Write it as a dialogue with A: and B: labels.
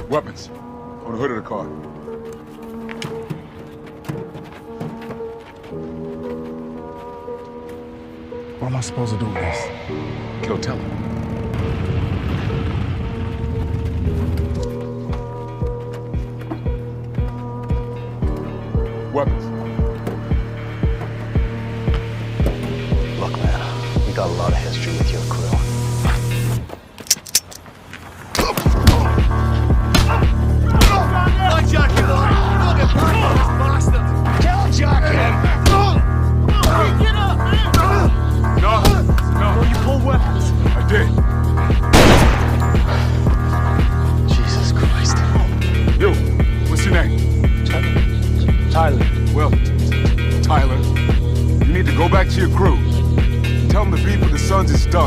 A: Weapons. On the hood of the car.
B: What am I supposed to do with this?
A: Kill Teller. Weapons.
C: Look, man, we got a lot of history with your crew. Tell Jockey!
A: No.
C: You pull weapons.
A: I did.